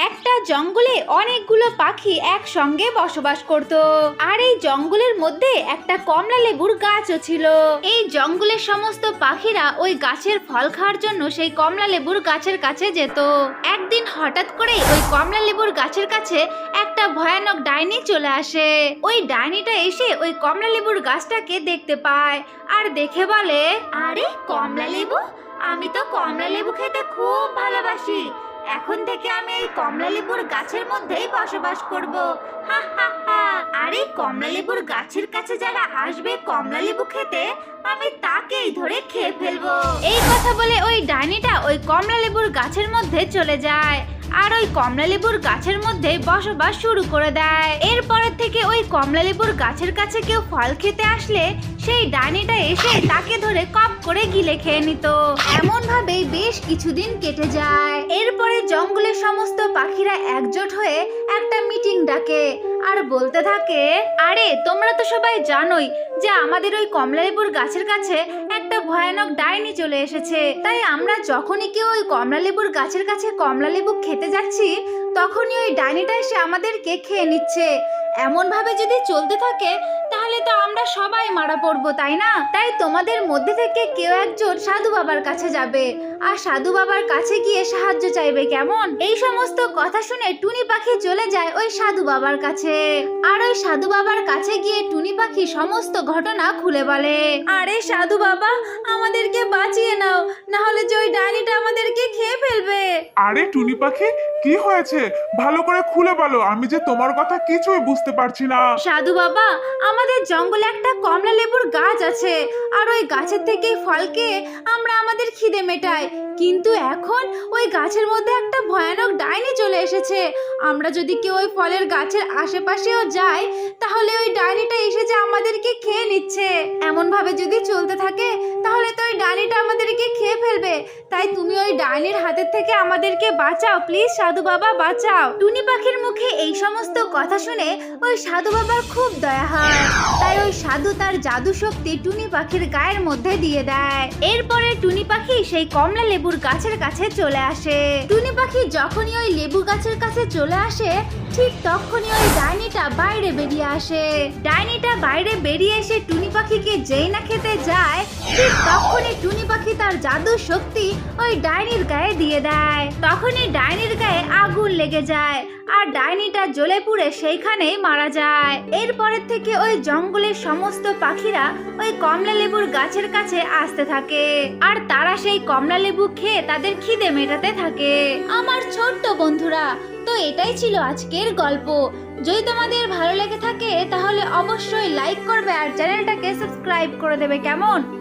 একটা জঙ্গলে অনেকগুলো পাখি একসঙ্গে বসবাস করত। আর এই জঙ্গলের মধ্যে একটা কমলা লেবুর গাছও ছিল। এই জঙ্গলের সমস্ত পাখিরা ওই গাছের ফল খাওয়ার জন্য সেই কমলা লেবুর গাছের কাছে যেত। একদিন হঠাৎ করে ওই কমলা লেবুর গাছের কাছে একটা ভয়ানক ডাইনি চলে আসে। ওই ডাইনিটা এসে ওই কমলা লেবুর গাছটাকে দেখতে পায় আর দেখে বলে, আরে কমলা লেবু, আমি তো কমলা লেবু খেতে খুব ভালোবাসি। এখন থেকে আমি এই কমলা লেবুর গাছের মধ্যেই বসবাস করব। হা হা হা। আর এই কমলা লেবুর গাছের কাছে যারা আসবে কমলা লেবু খেতে, আমি তাকেই ধরে খেয়ে ফেলবো। এই কথা বলে ওই ডাইনিটা ওই কমলা লেবুর গাছের মধ্যে চলে যায় আর ওই কমলা লেবুর গাছের মধ্যে বসবাস শুরু করে দেয়। এরপরের থেকে ওই কমলা লেবুর গাছের কাছে কেউ ফল খেতে আসলে সেই ডাইনিটা এসে তাকে ধরে কপ করে গিলে খেয়ে নিত। এমন ভাবেই বেশ কিছুদিন কেটে যায়। এরপরে জঙ্গলের সমস্ত পাখিরা একজোট হয়ে একটা মিটিং ডাকে আর বলতে থাকে, আরে তোমরা তো সবাই জানোই যে আমাদের ওই কমলা লেবুর গাছের কাছে একটা ভয়ানক ডাইনি চলে এসেছে। তাই আমরা যখনই কেউ ওই কমলা লেবুর গাছের কাছে কমলা লেবু খেতে যাচ্ছি তখনই ওই ডাইনিটা এসে আমাদেরকে খেয়ে নিচ্ছে। এমন ভাবে যদি চলতে থাকে তাহলে তো আমরা সবাই মারা পড়বো, তাই না? তাই তোমাদের মধ্যে থেকে কেউ একজন সাধু বাবার কাছে যাবে আর সাধু বাবার কাছে গিয়ে সাহায্য চাইবে, কেমন? এই সমস্ত কথা শুনে টুনি পাখি চলে যায় ওই সাধু বাবার কাছে। আর ওই সাধু বাবার কাছে গিয়ে টুনি পাখি সমস্ত ঘটনা খুলে বলে, আরে সাধু বাবা, আমাদেরকে বাঁচিয়ে নাও, না হলে যে ওই ডাইনিটা আমাদেরকে খেয়ে ফেলবে। আরে টুনি পাখি, কি হয়েছে? ভালো করে খুলে বলো, আমি যে তোমার কথা কিছুই বুঝতে পারছি না। সাধু বাবা, আমাদের জঙ্গলে একটা কমলা লেবুর গাছ আছে আর ওই গাছের থেকে ফল খেয়ে আমরা আমাদের খিদে মেটাই, কিন্তু এখন ওই গাছের মধ্যে একটা ভয়ানক ডাইনি চলে এসেছে। আমরা যদি কেউ ওই ফলের গাছের আশেপাশেও যাই তাহলে ওই ডাইনিটা এসে যে আমাদেরকে খেয়ে নিচ্ছে। এমন ভাবে যদি চলতে থাকে তাহলে তো ওই ডাইনিটা আমাদেরকে খেয়ে ফেলবে। তাই তুমি ওই ডাইনির হাতের থেকে আমাদেরকে বাঁচাও, প্লিজ সাধু বাবা, বাঁচাও। টুনি পাখির মুখে এই সমস্ত কথা শুনে ওই সাধু বাবার খুব দয়া হয়। তাই ওই সাধু তার জাদু শক্তি টুনি পাখির গায়ের মধ্যে দিয়ে দেয়। এরপরে টুনি পাখি সেই কমলা লেবুর গাছের কাছে চলে আসে। টুনি পাখি যখনই ওই লেবু গাছের কাছে চলে আসে ঠিক তখনই ওই ডাইনিটা বাইরে বেরিয়ে আসে। ডাইনিটা বাইরে বেরিয়ে এসে টুনি পাখিকে যেই না খেতে যায় ঠিক তখনই টুনি পাখি তার জাদু শক্তি ওই ডাইনির গায়ে দিয়ে দেয়। তখনই ডাইনির গায়ে আগুন লেগে যায় আর ডাইনিটা জ্বলে পুড়ে সেইখানেই মারা যায়। এরপরের থেকে ওই জঙ্গলের সমস্ত পাখিরা ওই কমলা লেবুর গাছের কাছে আসতে থাকে আর তারা সেই কমলা লেবু খেয়ে তাদের খিদে মেটাতে থাকে। আমার ছোট্ট বন্ধুরা, তো এটাই ছিল আজকের গল্প। যদি তোমাদের ভালো লেগে থাকে তাহলে অবশ্যই লাইক করবে আর চ্যানেলটাকে সাবস্ক্রাইব করে দেবে, কেমন?